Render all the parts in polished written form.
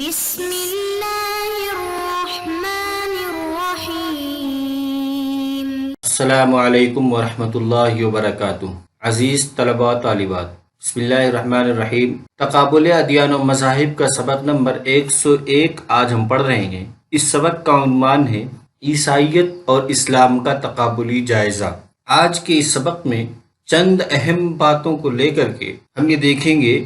بسم اللہ الرحمن الرحیم۔ السلام علیکم ورحمۃ اللہ وبرکاتہ۔ عزیز طلباء و طالبات، بسم اللہ الرحمن الرحیم۔ تقابل ادیان و مذاہب کا سبق نمبر 101 آج ہم پڑھ رہے ہیں۔ اس سبق کا عنوان ہے عیسائیت اور اسلام کا تقابلی جائزہ۔ آج کے اس سبق میں چند اہم باتوں کو لے کر کے ہم یہ دیکھیں گے،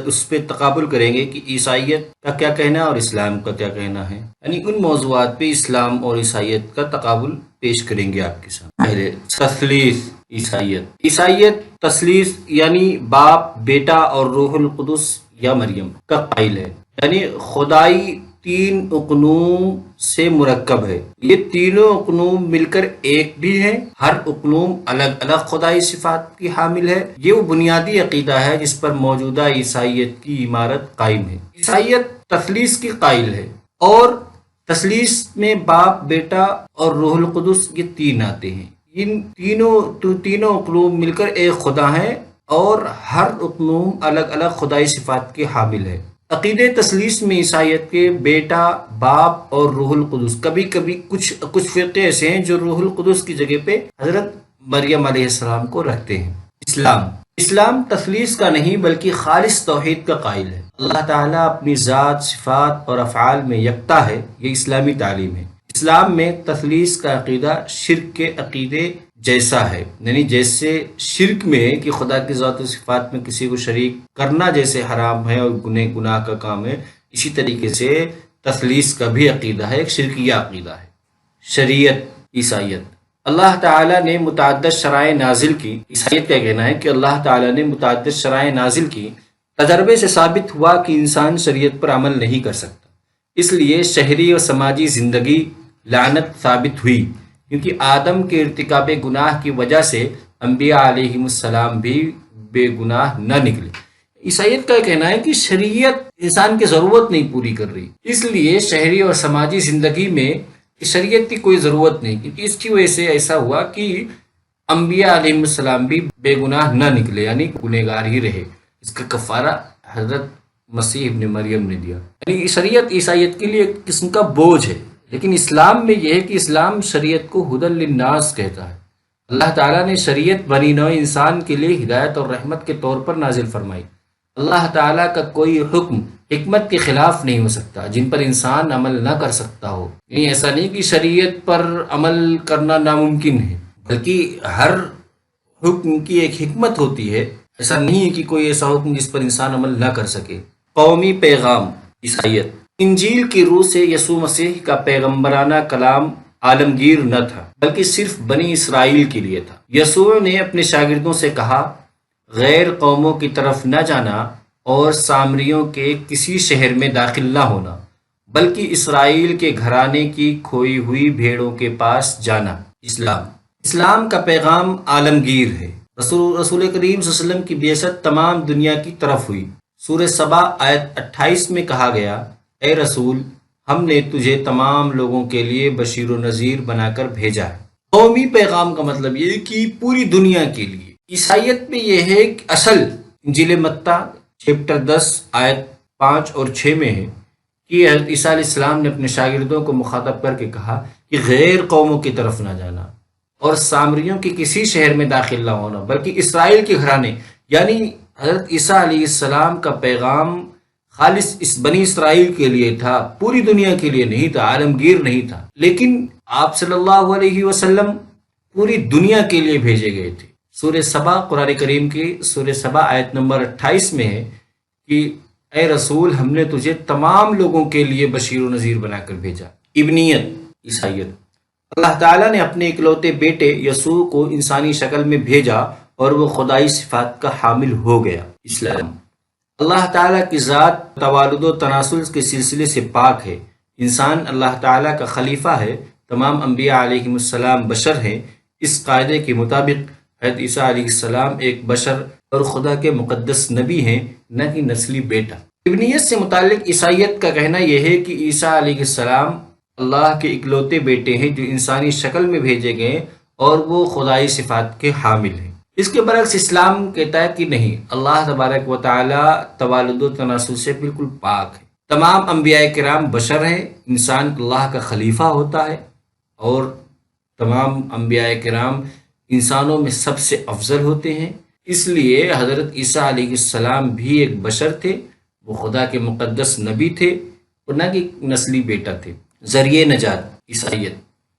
اس پہ تقابل کریں گے کہ عیسائیت کا کیا کہنا ہے اور اسلام کا کیا کہنا ہے، یعنی ان موضوعات پہ اسلام اور عیسائیت کا تقابل پیش کریں گے آپ کے سامنے۔ پہلے تثلیث عیسائیت تثلیث یعنی باپ، بیٹا اور روح القدس یا مریم کا قائل ہے، یعنی خدائی تین اقنوم سے مرکب ہے۔ یہ تینوں اقنوم مل کر ایک بھی ہیں، ہر اقنوم الگ الگ خدائی صفات کی حامل ہے۔ یہ وہ بنیادی عقیدہ ہے جس پر موجودہ عیسائیت کی عمارت قائم ہے۔ عیسائیت تثلیث کی قائل ہے اور تثلیث میں باپ، بیٹا اور روح القدس یہ تین آتے ہیں۔ ان تینوں اقنوم مل کر ایک خدا ہیں اور ہر اقنوم الگ الگ خدائی صفات کے حامل ہے۔ عقیدہ تثلیث میں عیسائیت کے بیٹا، باپ اور روح القدس، کبھی کبھی کچھ فرقے ایسے ہیں جو روح القدس کی جگہ پہ حضرت مریم علیہ السلام کو رکھتے ہیں۔ اسلام تثلیث کا نہیں بلکہ خالص توحید کا قائل ہے۔ اللہ تعالیٰ اپنی ذات، صفات اور افعال میں یکتا ہے، یہ اسلامی تعلیم ہے۔ اسلام میں تثلیث کا عقیدہ شرک کے عقیدے جیسا ہے، یعنی جیسے شرک میں ہے کہ خدا کی ذات و صفات میں کسی کو شریک کرنا جیسے حرام ہے اور گناہ کا کام ہے، اسی طریقے سے تثلیث کا بھی عقیدہ ہے، ایک شرکیہ عقیدہ ہے۔ شریعت عیسائیت اللہ تعالیٰ نے متعدد شرائع نازل کی۔ عیسائیت کا کہنا ہے کہ اللہ تعالیٰ نے متعدد شرائع نازل کی، تجربے سے ثابت ہوا کہ انسان شریعت پر عمل نہیں کر سکتا، اس لیے شہری اور سماجی زندگی لعنت ثابت ہوئی، کیونکہ آدم کے ارتکاب گناہ کی وجہ سے انبیاء علیہ السلام بھی بے گناہ نہ نکلے۔ عیسائیت کا کہنا ہے کہ شریعت انسان کی ضرورت نہیں پوری کر رہی، اس لیے شہری اور سماجی زندگی میں شریعت کی کوئی ضرورت نہیں، کیونکہ اس کی وجہ سے ایسا ہوا کہ انبیاء علیہ السلام بھی بے گناہ نہ نکلے، یعنی گنہگار ہی رہے۔ اس کا کفارہ حضرت مسیح ابن مریم نے دیا۔ یعنی شریعت عیسائیت کے لیے ایک قسم کا بوجھ ہے، لیکن اسلام میں یہ ہے کہ اسلام شریعت کو ہدی للناس کہتا ہے۔ اللہ تعالیٰ نے شریعت بنی نوع انسان کے لیے ہدایت اور رحمت کے طور پر نازل فرمائی۔ اللہ تعالیٰ کا کوئی حکم حکمت کے خلاف نہیں ہو سکتا جن پر انسان عمل نہ کر سکتا ہو، یعنی ایسا نہیں کہ شریعت پر عمل کرنا ناممکن ہے، بلکہ ہر حکم کی ایک حکمت ہوتی ہے۔ ایسا نہیں ہے کہ کوئی ایسا حکم جس پر انسان عمل نہ کر سکے۔ قومی پیغام عیسائیت انجیل کی روح سے یسوع مسیح کا پیغمبرانہ کلام عالمگیر نہ تھا، بلکہ صرف بنی اسرائیل کے لیے تھا۔ یسوع نے اپنے شاگردوں سے کہا، غیر قوموں کی طرف نہ جانا اور سامریوں کے کسی شہر میں داخل نہ ہونا، بلکہ اسرائیل کے گھرانے کی کھوئی ہوئی بھیڑوں کے پاس جانا۔ اسلام کا پیغام عالمگیر ہے۔ رسول کریم صلی اللہ علیہ وسلم کی بعثت تمام دنیا کی طرف ہوئی۔ سورہ سبا آیت 28 میں کہا گیا، اے رسول، ہم نے تجھے تمام لوگوں کے لیے بشیر و نذیر بنا کر بھیجا ہے۔ قومی پیغام کا مطلب یہ کہ پوری دنیا کے لیے۔ عیسائیت میں یہ ہے کہ اصل انجیل متی چیپٹر 10 آیت 5 اور 6 میں ہے کہ حضرت عیسیٰ علیہ السلام نے اپنے شاگردوں کو مخاطب کر کے کہا کہ غیر قوموں کی طرف نہ جانا اور سامریوں کے کسی شہر میں داخل نہ ہونا، بلکہ اسرائیل کے گھرانے، یعنی حضرت عیسیٰ علیہ السلام کا پیغام خالص اس بنی اسرائیل کے لیے تھا، پوری دنیا کے لیے نہیں تھا، عالمگیر نہیں تھا، لیکن آپ صلی اللہ علیہ وسلم پوری دنیا کے لیے بھیجے گئے تھے۔ سورہ سبا، قرآن کریم کی سورہ سبا آیت نمبر 28 میں ہے کہ اے رسول، ہم نے تجھے تمام لوگوں کے لیے بشیر و نذیر بنا کر بھیجا۔ ابنیت عیسائیت اللہ تعالیٰ نے اپنے اکلوتے بیٹے یسوع کو انسانی شکل میں بھیجا اور وہ خدائی صفات کا حامل ہو گیا۔ اسلام اللہ تعالیٰ کی ذات توالد و تناسل کے سلسلے سے پاک ہے۔ انسان اللہ تعالیٰ کا خلیفہ ہے، تمام انبیاء علیہ السلام بشر ہیں۔ اس قاعدے کے مطابق حضرت عیسیٰ علیہ السلام ایک بشر اور خدا کے مقدس نبی ہیں، نہ کہ نسلی بیٹا۔ ابنیت سے متعلق عیسائیت کا کہنا یہ ہے کہ عیسیٰ علیہ السلام اللہ کے اکلوتے بیٹے ہیں جو انسانی شکل میں بھیجے گئے اور وہ خدائی صفات کے حامل ہیں۔ اس کے برعکس اسلام کہتا ہے کہ نہیں، اللہ تبارک و تعالی توالد و تناسل سے بالکل پاک ہے، تمام انبیاء کرام بشر ہیں، انسان اللہ کا خلیفہ ہوتا ہے، اور تمام انبیاء کرام انسانوں میں سب سے افضل ہوتے ہیں۔ اس لیے حضرت عیسیٰ علیہ السلام بھی ایک بشر تھے، وہ خدا کے مقدس نبی تھے اور نہ کہ نسلی بیٹا تھے۔ ذریعہ نجات عیسائیت،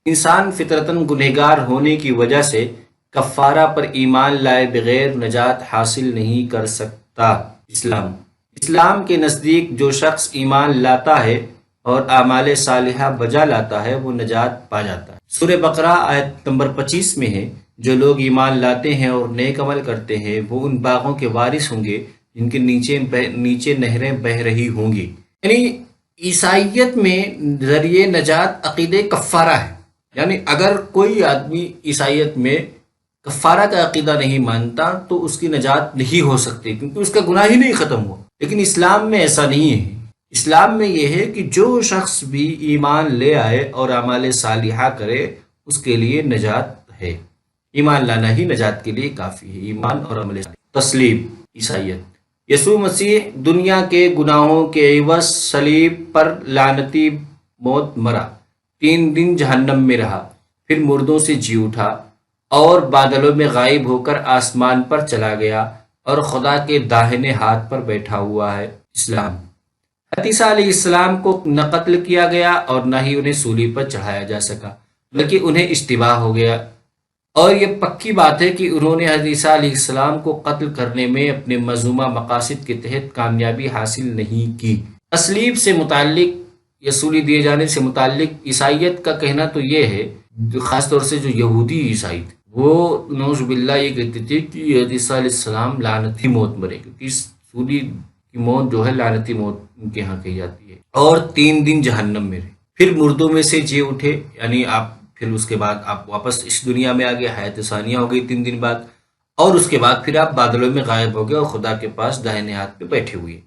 انسان فطرتاً گنہگار ہونے کی وجہ سے کفارہ پر ایمان لائے بغیر نجات حاصل نہیں کر سکتا۔ اسلام کے نزدیک جو شخص ایمان لاتا ہے اور اعمال صالحہ بجا لاتا ہے وہ نجات پا جاتا ہے۔ سورہ بقرہ آیت نمبر 25 میں ہے، جو لوگ ایمان لاتے ہیں اور نیک عمل کرتے ہیں وہ ان باغوں کے وارث ہوں گے جن کے نیچے نہریں بہہ رہی ہوں گی۔ یعنی عیسائیت میں ذریعہ نجات عقیدہ کفارہ ہے، یعنی اگر کوئی آدمی عیسائیت میں کفارہ کا عقیدہ نہیں مانتا تو اس کی نجات نہیں ہو سکتی، کیونکہ اس کا گناہ ہی نہیں ختم ہوا۔ لیکن اسلام میں ایسا نہیں ہے۔ اسلام میں یہ ہے کہ جو شخص بھی ایمان لے آئے اور اعمال صالحہ کرے اس کے لیے نجات ہے۔ ایمان لانا ہی نجات کے لیے کافی ہے، ایمان اور عمل صالح۔ تسلیم عیسائیت، یسوع مسیح دنیا کے گناہوں کے عوض صلیب پر لعنتی موت مرا، 3 دن جہنم میں رہا، پھر مردوں سے جی اٹھا اور بادلوں میں غائب ہو کر آسمان پر چلا گیا اور خدا کے داہنے ہاتھ پر بیٹھا ہوا ہے۔ اسلام، حضرت عیسیٰ علیہ السلام کو نہ قتل کیا گیا اور نہ ہی انہیں سولی پر چڑھایا جا سکا، بلکہ انہیں اشتباہ ہو گیا، اور یہ پکی بات ہے کہ انہوں نے حضرت عیسیٰ علیہ السلام کو قتل کرنے میں اپنے مذمومہ مقاصد کے تحت کامیابی حاصل نہیں کی۔ تسلیب سے متعلق یا سولی دیے جانے سے متعلق عیسائیت کا کہنا تو یہ ہے، خاص طور سے جو یہودی عیسائی تھے وہ نعوذ باللہ یہ کہتے تھے کہ حضرت عیسیٰ علیہ السلام لعنتی موت مرے، کیونکہ سولی کی موت جو ہے لعنتی موت ان کے ہاں کہی جاتی ہے، اور 3 دن جہنم میں رہے، پھر مردوں میں سے جی اٹھے، یعنی آپ پھر اس کے بعد آپ واپس اس دنیا میں آ گئے، حیات ثانیہ ہو گئی 3 دن بعد، اور اس کے بعد پھر آپ بادلوں میں غائب ہو گئے اور خدا کے پاس داہنے ہاتھ پہ بیٹھے ہوئے۔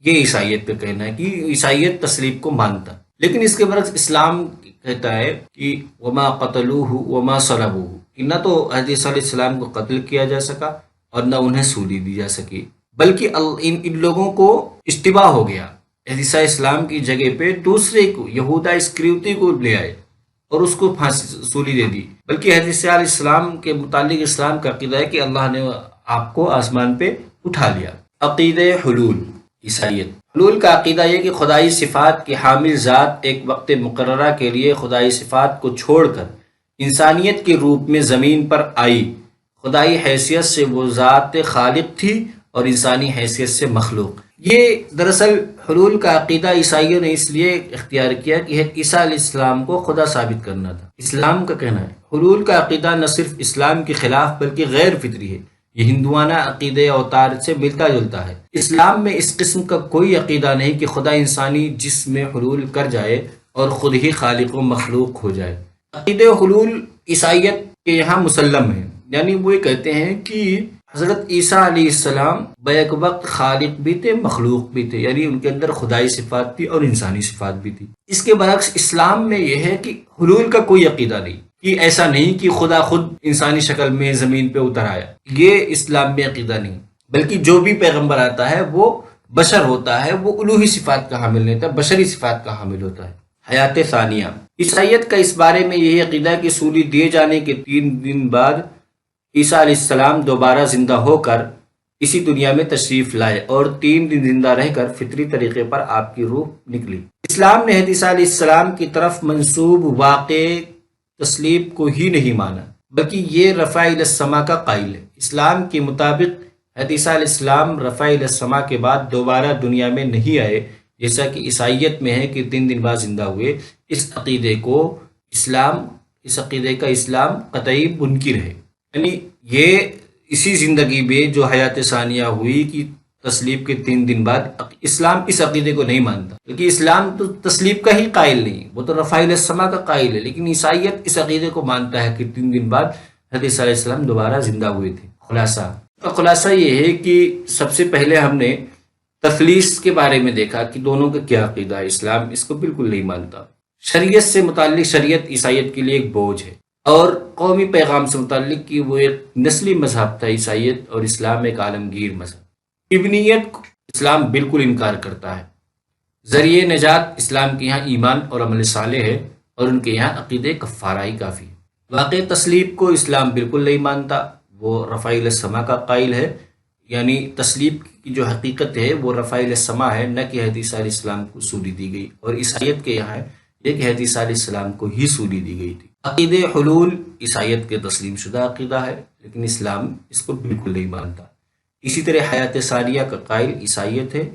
یہ عیسائیت کا کہنا ہے کہ عیسائیت تسلیب کو مانتا، لیکن اس کے برعکس اسلام کہتا ہے کہ وما قتلوہ وما صلبوہ، کہ نہ تو حضرت عیسیٰ علیہ السلام کو قتل کیا جا سکا اور نہ انہیں سولی دی جا سکی، بلکہ ان لوگوں کو اشتباہ ہو گیا، حضرت عیسیٰ علیہ السلام کی جگہ پہ دوسرے کو یہودا اسکریوتی کو لے آئے اور اس کو پھانسی سولی دے دی، بلکہ حضرت عیسیٰ علیہ السلام کے متعلق اسلام کا عقیدہ ہے کہ اللہ نے آپ کو آسمان پہ اٹھا لیا۔ عقیدہ حلول عیسائیت، حلول کا عقیدہ یہ کہ خدائی صفات کی حامل ذات ایک وقت مقررہ کے لیے خدائی صفات کو چھوڑ کر انسانیت کے روپ میں زمین پر آئی۔ خدائی حیثیت سے وہ ذات خالق تھی اور انسانی حیثیت سے مخلوق۔ یہ دراصل حلول کا عقیدہ عیسائیوں نے اس لیے اختیار کیا کہ عیسیٰ علیہ السلام کو خدا ثابت کرنا تھا۔ اسلام کا کہنا ہے حلول کا عقیدہ نہ صرف اسلام کے خلاف بلکہ غیر فطری ہے، یہ ہندوانہ عقیدہ اوتار سے ملتا جلتا ہے۔ اسلام میں اس قسم کا کوئی عقیدہ نہیں کہ خدا انسانی جسم میں حلول کر جائے اور خود ہی خالق و مخلوق ہو جائے۔ عقیدہ حلول عیسائیت کے یہاں مسلم ہے، یعنی وہ یہ کہتے ہیں کہ حضرت عیسیٰ علیہ السلام بیک وقت خالق بھی تھے مخلوق بھی تھے، یعنی ان کے اندر خدائی صفات تھی اور انسانی صفات بھی تھی۔ اس کے برعکس اسلام میں یہ ہے کہ حلول کا کوئی عقیدہ نہیں، کہ ایسا نہیں کہ خدا خود انسانی شکل میں زمین پہ اتر آیا، یہ اسلام میں عقیدہ نہیں، بلکہ جو بھی پیغمبر آتا ہے وہ بشر ہوتا ہے، وہ الوہی صفات کا حامل نہیں ہوتا، بشری صفات کا حامل ہوتا ہے۔ حیات ثانیہ عیسائیت کا اس بارے میں یہی عقیدہ ہے کہ سولی دیے جانے کے 3 دن بعد عیسیٰ علیہ السلام دوبارہ زندہ ہو کر اسی دنیا میں تشریف لائے اور 3 دن زندہ رہ کر فطری طریقے پر آپ کی روح نکلی۔ اسلام نے حضرت عیسیٰ علیہ السلام کی طرف منسوب واقع تسلیب کو ہی نہیں مانا، بلکہ یہ رفع الی السماء کا قائل ہے۔ اسلام کے مطابق حضرت عیسیٰ علیہ السلام رفع الی السماء کے بعد دوبارہ دنیا میں نہیں آئے، جیسا کہ عیسائیت میں ہے کہ 3 دن بعد زندہ ہوئے۔ اس عقیدے کا اسلام قطعی منکر ہے، یعنی یہ اسی زندگی میں جو حیات ثانیہ ہوئی کہ تسلیب کے 3 دن بعد، اسلام اس عقیدے کو نہیں مانتا، کیونکہ اسلام تو تسلیب کا ہی قائل نہیں، وہ تو رفع الی السماء کا قائل ہے، لیکن عیسائیت اس عقیدے کو مانتا ہے کہ 3 دن بعد حضرت عیسیٰ علیہ السلام دوبارہ زندہ ہوئے تھے۔ خلاصہ یہ ہے کہ سب سے پہلے ہم نے تثلیث کے بارے میں دیکھا کہ دونوں کا کیا عقیدہ ہے۔ اسلام اس کو بالکل نہیں مانتا۔ شریعت سے متعلق شریعت عیسائیت کے لیے ایک بوجھ ہے، اور قومی پیغام سے متعلق کہ وہ ایک نسلی مذہب تھا عیسائیت، اور اسلام ایک عالمگیر مذہب۔ ابنیت اسلام بالکل انکار کرتا ہے، ذریعہ نجات اسلام کے یہاں ایمان اور عمل صالح ہے، اور ان کے یہاں عقیدہ کفارہ ہی کافی ہے۔ واقع تسلیب کو اسلام بالکل نہیں مانتا، وہ رفع السما کا قائل ہے، یعنی تسلیب کی جو حقیقت ہے وہ رفع السما ہے، نہ کہ حدیث علیہ السلام کو سوری دی گئی، اور عیسائیت کے یہاں یہ کہ حدیث علیہ السلام کو ہی سوری دی گئی تھی۔ عقیدہ حلول عیسائیت کے تسلیم شدہ عقیدہ ہے، لیکن اسلام اس کو بالکل نہیں مانتا۔ اسی طرح حیات ثانیہ کا قائل عیسائیت ہے،